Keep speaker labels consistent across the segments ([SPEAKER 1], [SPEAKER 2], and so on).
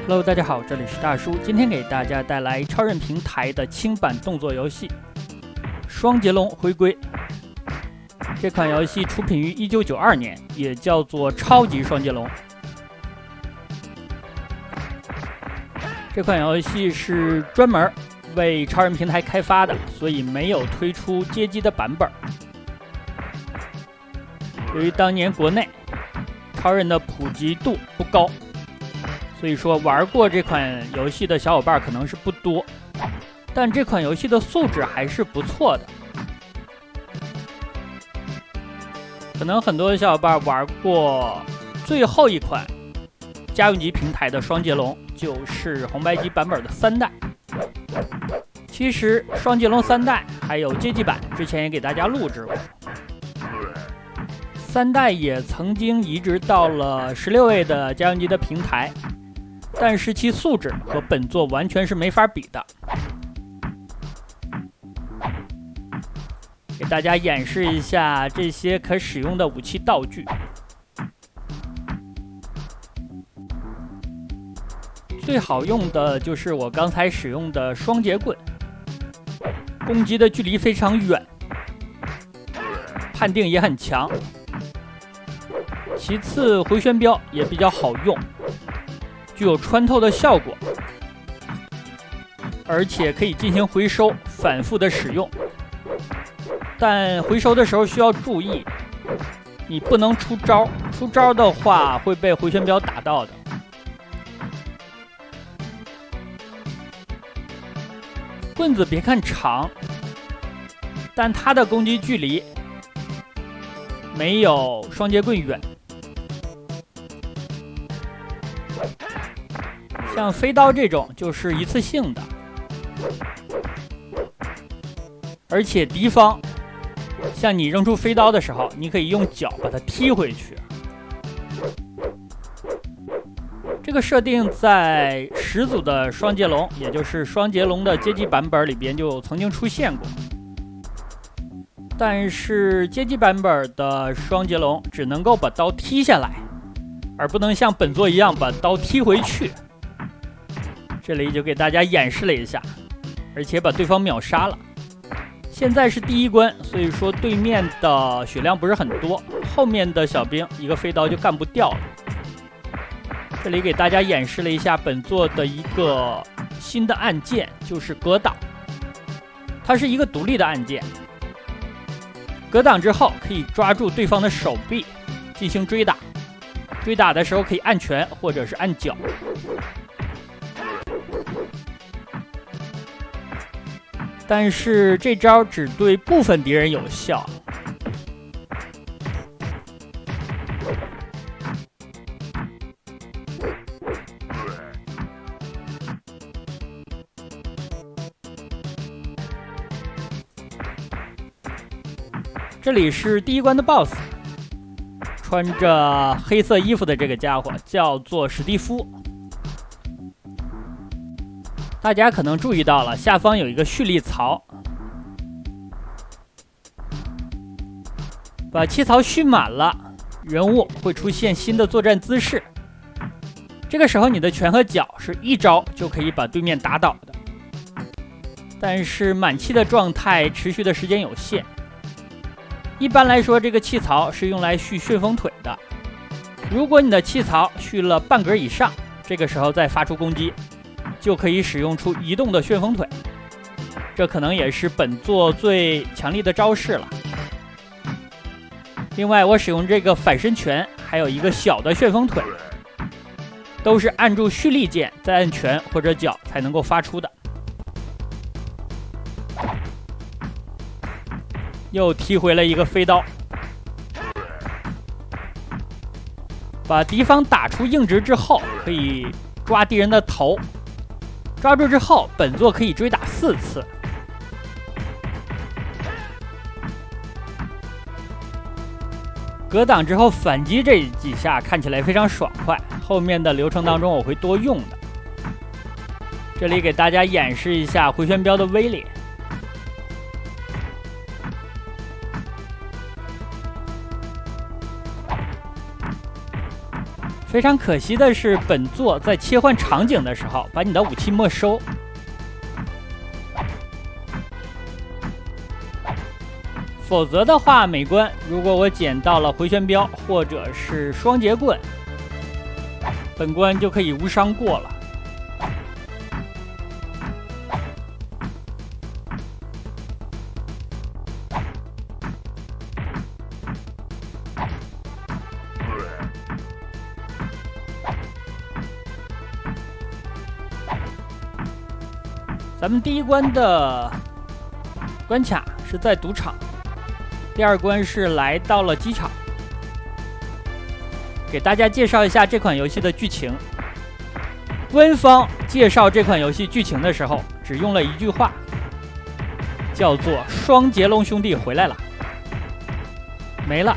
[SPEAKER 1] Hello， 大家好，这里是大叔，今天给大家带来超任平台的轻版动作游戏《双截龙》回归。这款游戏出品于1992年，也叫做超级双截龙。这款游戏是专门为超任平台开发的，所以没有推出街机的版本。由于当年国内超任的普及度不高，所以说玩过这款游戏的小伙伴可能是不多，但这款游戏的素质还是不错的。可能很多小伙伴玩过最后一款家用机平台的双截龙，就是红白机版本的3代。其实双截龙3代还有街机版，之前也给大家录制过。3代也曾经移植到了16位的家用机的平台，但是其素质和本作完全是没法比的。给大家演示一下这些可使用的武器道具。最好用的就是我刚才使用的双节棍，攻击的距离非常远，判定也很强。其次，回旋镖也比较好用，具有穿透的效果，而且可以进行回收，反复的使用。但回收的时候需要注意，你不能出招，出招的话会被回旋镖打到的。棍子别看长，但它的攻击距离没有双节棍远。像飞刀这种就是一次性的，而且敌方向你扔出飞刀的时候，你可以用脚把它踢回去。这个设定在始祖的双截龙，也就是双截龙的街机版本里边就曾经出现过，但是街机版本的双截龙只能够把刀踢下来，而不能像本作一样把刀踢回去。这里就给大家演示了一下，而且把对方秒杀了。现在是第1关，所以说对面的血量不是很多，后面的小兵一个飞刀就干不掉了。这里给大家演示了一下本作的一个新的按键，就是格挡。它是一个独立的按键，格挡之后可以抓住对方的手臂进行追打，追打的时候可以按拳或者是按脚。但是这招只对部分敌人有效。这里是第1关的 BOSS， 穿着黑色衣服的这个家伙叫做史蒂夫。大家可能注意到了，下方有一个蓄力槽，把气槽蓄满了，人物会出现新的作战姿势。这个时候你的拳和脚是一招就可以把对面打倒的，但是满气的状态持续的时间有限。一般来说，这个气槽是用来蓄旋风腿的。如果你的气槽蓄了半格以上，这个时候再发出攻击，就可以使用出移动的旋风腿，这可能也是本作最强力的招式了。另外，我使用这个反身拳，还有一个小的旋风腿，都是按住蓄力键再按拳或者脚才能够发出的。又踢回了一个飞刀，把敌方打出硬直之后，可以抓敌人的头。抓住之后，本作可以追打4次。格挡之后反击这几下看起来非常爽快，后面的流程当中我会多用的。这里给大家演示一下回旋镖的威力。非常可惜的是，本作在切换场景的时候把你的武器没收。否则的话，每关如果我捡到了回旋镖或者是双节棍，本关就可以无伤过了。咱们第一关的关卡是在赌场，第二关是来到了机场。给大家介绍一下这款游戏的剧情。官方介绍这款游戏剧情的时候，只用了一句话，叫做“双截龙兄弟回来了”，没了。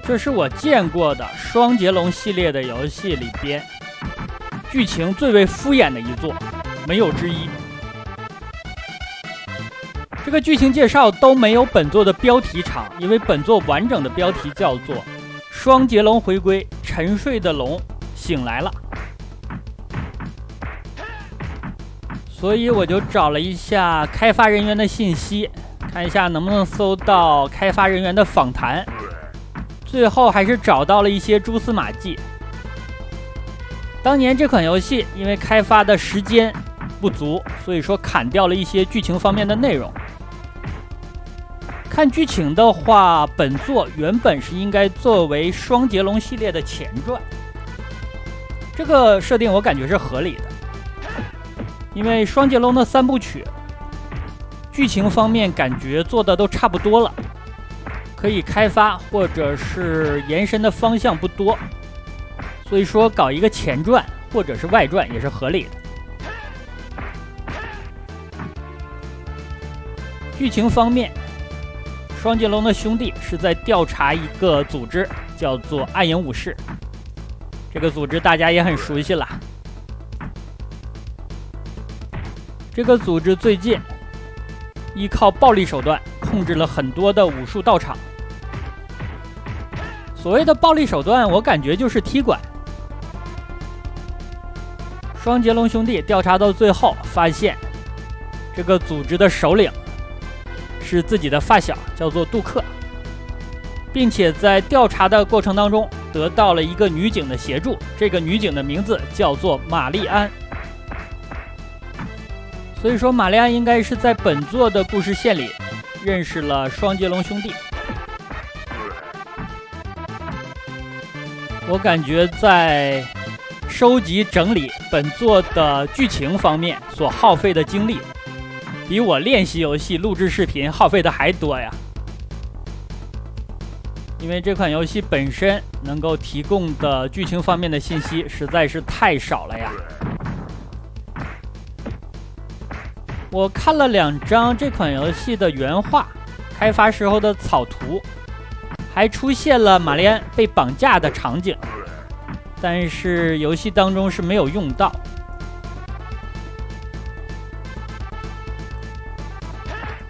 [SPEAKER 1] 这是我见过的双截龙系列的游戏里边剧情最为敷衍的一作，没有之一。这个剧情介绍都没有本作的标题长，因为本作完整的标题叫做“双截龙回归，沉睡的龙醒来了”。所以我就找了一下开发人员的信息，看一下能不能搜到开发人员的访谈。最后还是找到了一些蛛丝马迹。当年这款游戏因为开发的时间不足，所以说砍掉了一些剧情方面的内容。看剧情的话，本作原本是应该作为双截龙系列的前传，这个设定我感觉是合理的，因为双截龙的三部曲剧情方面感觉做的都差不多了，可以开发或者是延伸的方向不多，所以说搞一个前传或者是外传也是合理的。剧情方面，双截龙的兄弟是在调查一个组织，叫做暗影武士。这个组织大家也很熟悉了。这个组织最近依靠暴力手段控制了很多的武术道场。所谓的暴力手段，我感觉就是踢馆。双截龙兄弟调查到最后，发现这个组织的首领是自己的发小，叫做杜克，并且在调查的过程当中得到了一个女警的协助，这个女警的名字叫做玛丽安。所以说玛丽安应该是在本作的故事线里认识了双截龙兄弟。我感觉在收集整理本作的剧情方面所耗费的精力，比我练习游戏录制视频耗费的还多呀。因为这款游戏本身能够提供的剧情方面的信息实在是太少了呀。我看了2张这款游戏的原画，开发时候的草图，还出现了玛丽安被绑架的场景，但是游戏当中是没有用到。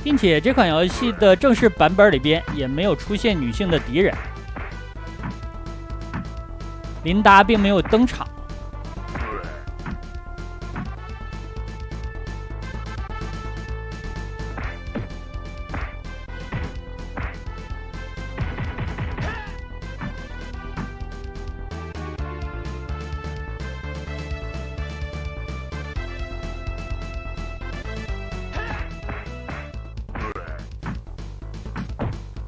[SPEAKER 1] 并且这款游戏的正式版本里边也没有出现女性的敌人，琳达并没有登场。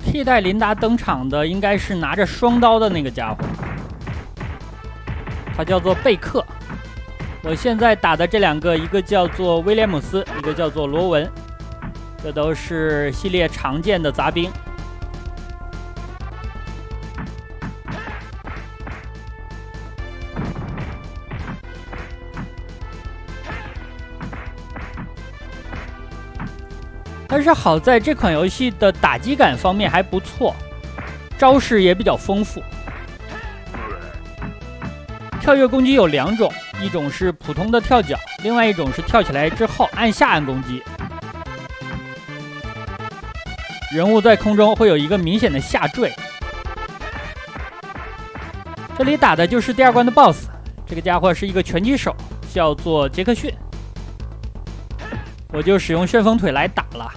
[SPEAKER 1] 替代琳达登场的应该是拿着双刀的那个家伙，他叫做贝克。我现在打的这2个，一个叫做威廉姆斯，一个叫做罗文，这都是系列常见的杂兵。但是好在这款游戏的打击感方面还不错，招式也比较丰富。跳跃攻击有2种，一种是普通的跳脚，另外一种是跳起来之后按下按攻击。人物在空中会有一个明显的下坠。这里打的就是第2关的 BOSS， 这个家伙是一个拳击手，叫做杰克逊。我就使用旋风腿来打了，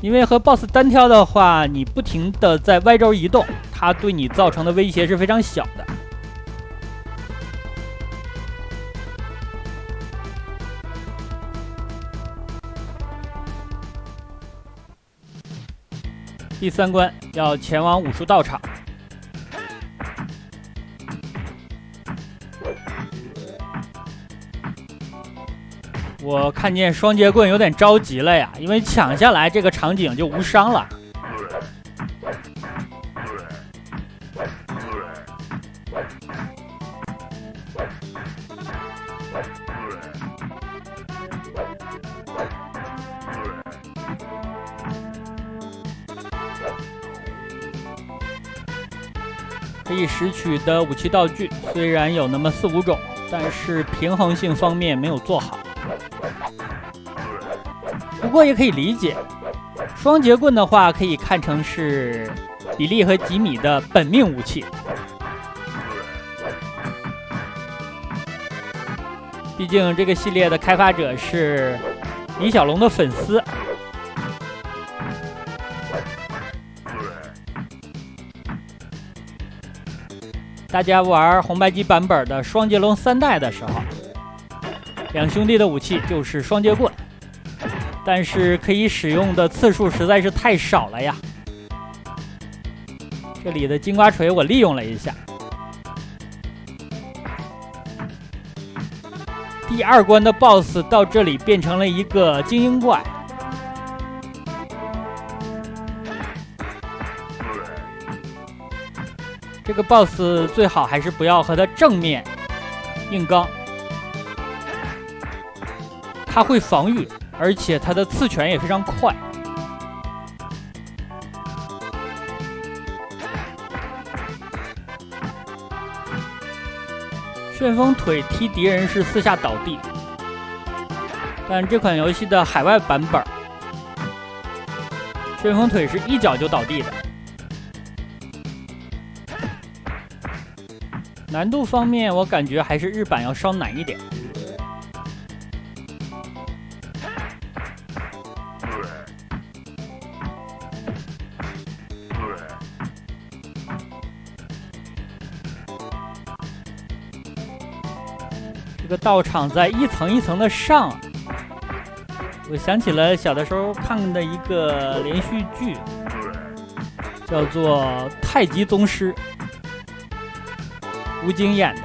[SPEAKER 1] 因为和 BOSS 单挑的话，你不停的在 Y 轴移动，它对你造成的威胁是非常小的。第3关要前往武术道场。我看见双截棍有点着急了呀，因为抢下来这个场景就无伤了。可以拾取的武器道具虽然有那么4、5种，但是平衡性方面没有做好。不过也可以理解，双截棍的话可以看成是比利和吉米的本命武器。毕竟这个系列的开发者是李小龙的粉丝。大家玩红白机版本的双截龙3代的时候，两兄弟的武器就是双截棍，但是可以使用的次数实在是太少了呀。这里的金瓜锤我利用了一下。第2关的 BOSS 到这里变成了一个精英怪。这个 BOSS 最好还是不要和他正面硬刚，他会防御，而且他的刺拳也非常快。旋风腿踢敌人是4下倒地，但这款游戏的海外版本，旋风腿是1脚就倒地的。难度方面，我感觉还是日版要稍难一点。这个道场在一层一层的上，我想起了小的时候看的一个连续剧，叫做《太极宗师》。吴京演的，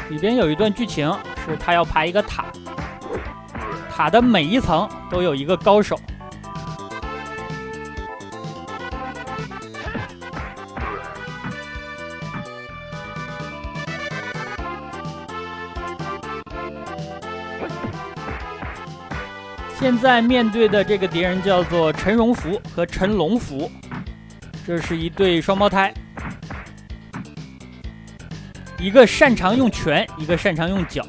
[SPEAKER 1] 里边有一段剧情是他要爬一个塔，塔的每一层都有一个高手。现在面对的这个敌人叫做陈荣福和陈龙福。这是一对双胞胎，一个擅长用拳，一个擅长用脚。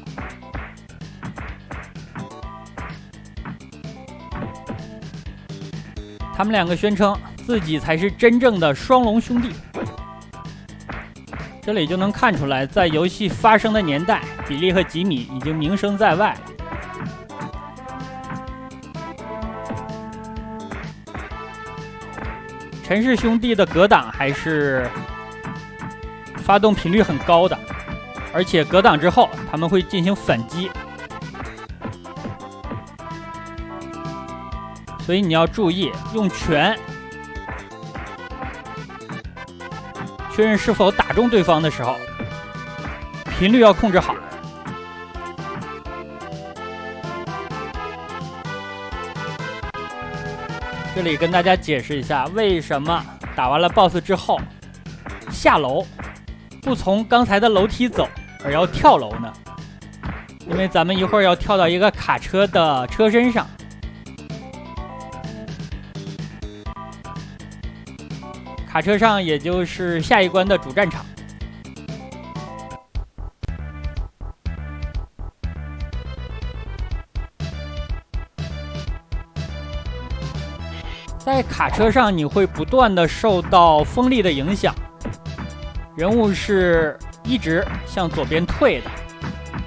[SPEAKER 1] 他们2个宣称自己才是真正的双龙兄弟。这里就能看出来，在游戏发生的年代，比利和吉米已经名声在外了。陈氏兄弟的格挡还是发动频率很高的，而且格挡之后他们会进行反击，所以你要注意用拳确认是否打中对方的时候，频率要控制好。这里跟大家解释一下，为什么打完了 BOSS 之后下楼不从刚才的楼梯走，而要跳楼呢？因为咱们一会儿要跳到一个卡车的车身上。卡车上也就是下一关的主战场。在在卡车上你会不断的受到风力的影响，人物是一直向左边退的，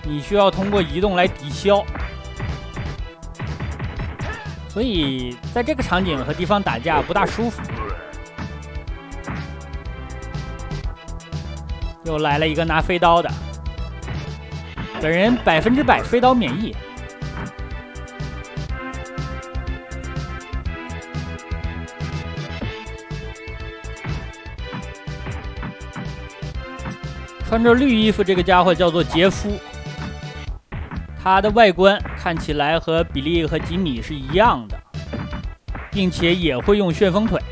[SPEAKER 1] 你需要通过移动来抵消。所以在这个场景和地方打架不大舒服。又来了一个拿飞刀的，本人100%飞刀免疫。穿着绿衣服这个家伙叫做杰夫，他的外观看起来和比利和吉米是一样的，并且也会用旋风腿。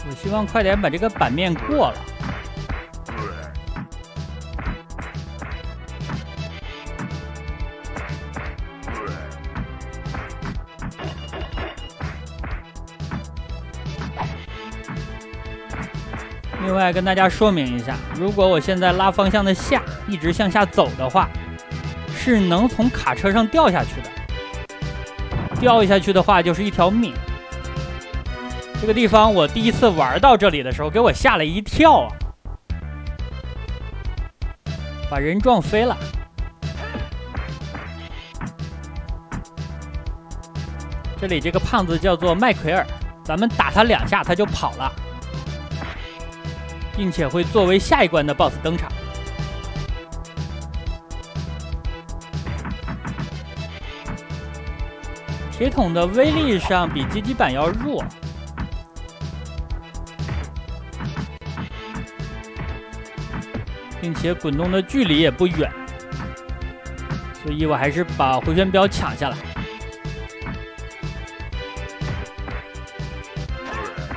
[SPEAKER 1] 我希望快点把这个版面过了。另外跟大家说明一下，如果我现在拉方向的下，一直向下走的话，是能从卡车上掉下去的。掉下去的话就是一条命。这个地方我第一次玩到这里的时候，给我吓了一跳啊！把人撞飞了。这里这个胖子叫做麦奎尔，咱们打他2下他就跑了。并且会作为下一关的 BOSS 登场。铁桶的威力上比街机版要弱，并且滚动的距离也不远，所以我还是把回旋镖抢下来。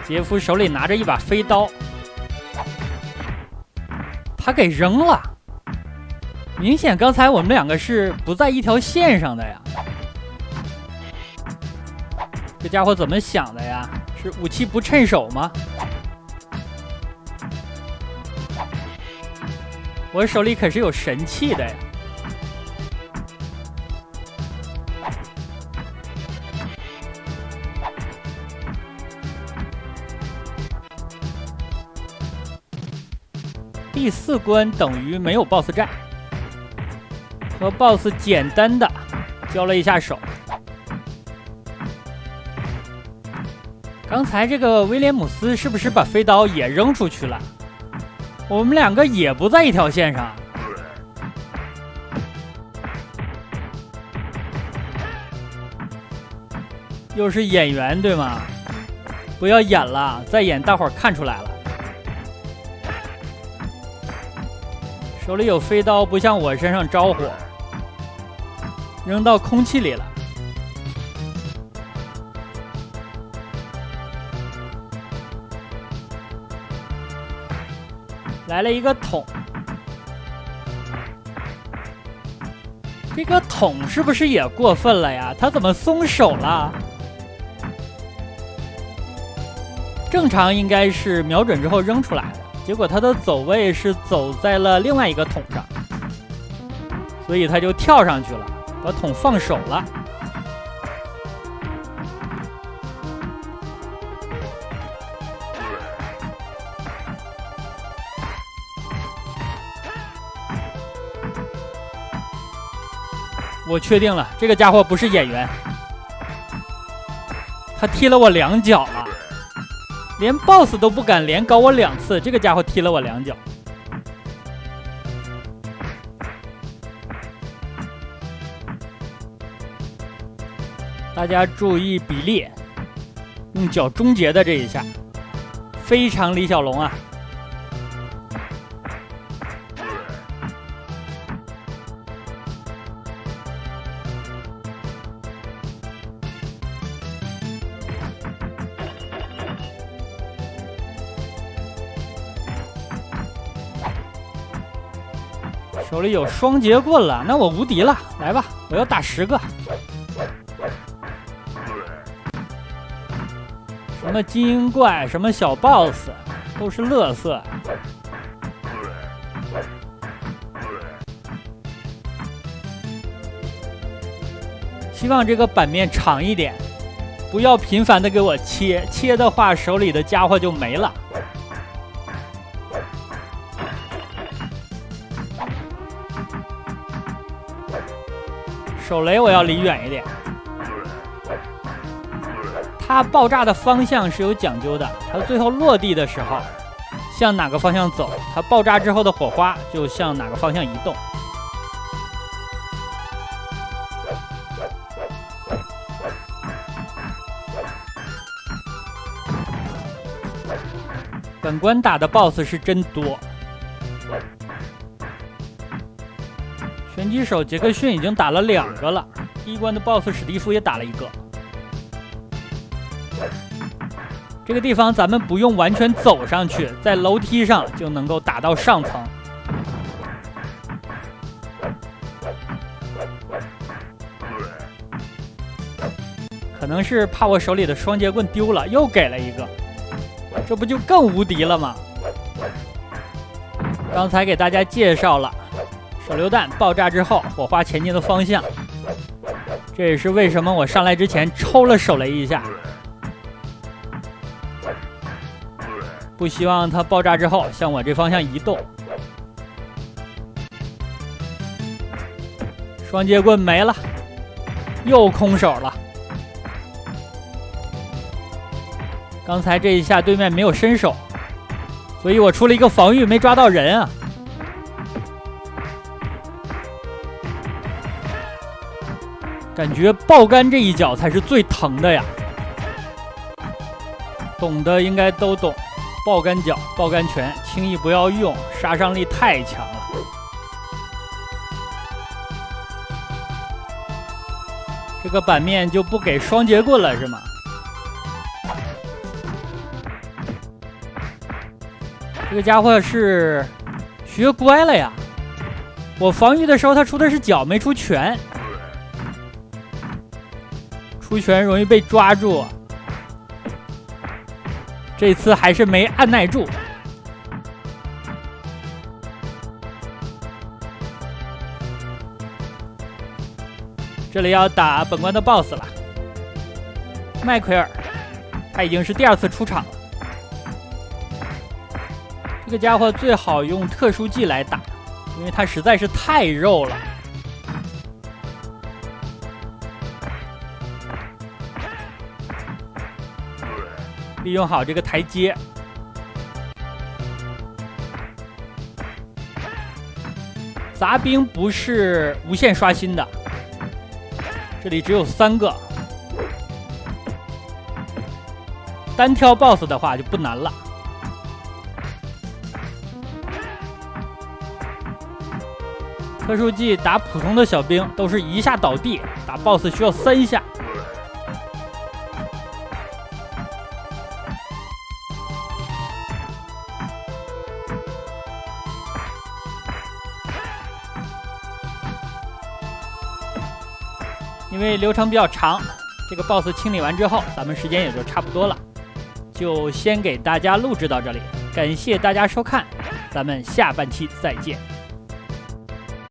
[SPEAKER 1] 杰夫手里拿着一把飞刀。他给扔了，明显刚才我们2个是不在一条线上的呀。这家伙怎么想的呀？是武器不趁手吗？我手里可是有神器的呀。第4关等于没有 BOSS 战，和 BOSS 简单的交了一下手。刚才这个威廉姆斯是不是把飞刀也扔出去了？我们2个也不在一条线上。又是演员对吗？不要演了，再演大伙儿看出来了。手里有飞刀，不像我身上着火，扔到空气里了。来了一个桶，这个桶是不是也过分了呀？他怎么松手了？正常应该是瞄准之后扔出来的。结果他的走位是走在了另外一个桶上，所以他就跳上去了，把桶放手了。我确定了，这个家伙不是演员，他踢了我2脚了。连 BOSS 都不敢连搞我2次，这个家伙踢了我2脚。大家注意比利用脚终结的这一下，非常李小龙啊！手里有双节棍了，那我无敌了！来吧，我要打10个。什么精英怪，什么小 boss， 都是垃圾。希望这个版面长一点，不要频繁的给我切，切的话手里的家伙就没了。手雷我要离远一点。它爆炸的方向是有讲究的，它最后落地的时候向哪个方向走，它爆炸之后的火花就向哪个方向移动。本关打的 BOSS 是真多，拳击手杰克逊已经打了2个了，第一关的 BOSS 史蒂夫也打了1个。这个地方咱们不用完全走上去，在楼梯上就能够打到上层。可能是怕我手里的双节棍丢了，又给了1个，这不就更无敌了吗？刚才给大家介绍了手榴弹爆炸之后火花前进的方向，这也是为什么我上来之前抽了手雷一下。不希望它爆炸之后向我这方向移动。双节棍没了，又空手了。刚才这一下对面没有伸手，所以我出了一个防御，没抓到人啊。感觉爆肝这一脚才是最疼的呀，懂的应该都懂。爆肝脚、爆肝拳，轻易不要用，杀伤力太强了。这个版面就不给双节棍了是吗？这个家伙是学乖了呀！我防御的时候他出的是脚，没出拳，出拳容易被抓住。这次还是没按耐住。这里要打本关的 BOSS 了，麦奎尔，他已经是第2次出场了。这个家伙最好用特殊技来打，因为他实在是太肉了。利用好这个台阶，杂兵不是无限刷新的，这里只有3个，单挑 BOSS 的话就不难了。特殊技打普通的小兵都是1下倒地，打 BOSS 需要3下。因为流程比较长，这个 BOSS 清理完之后，咱们时间也就差不多了，就先给大家录制到这里，感谢大家收看，咱们下半期再见。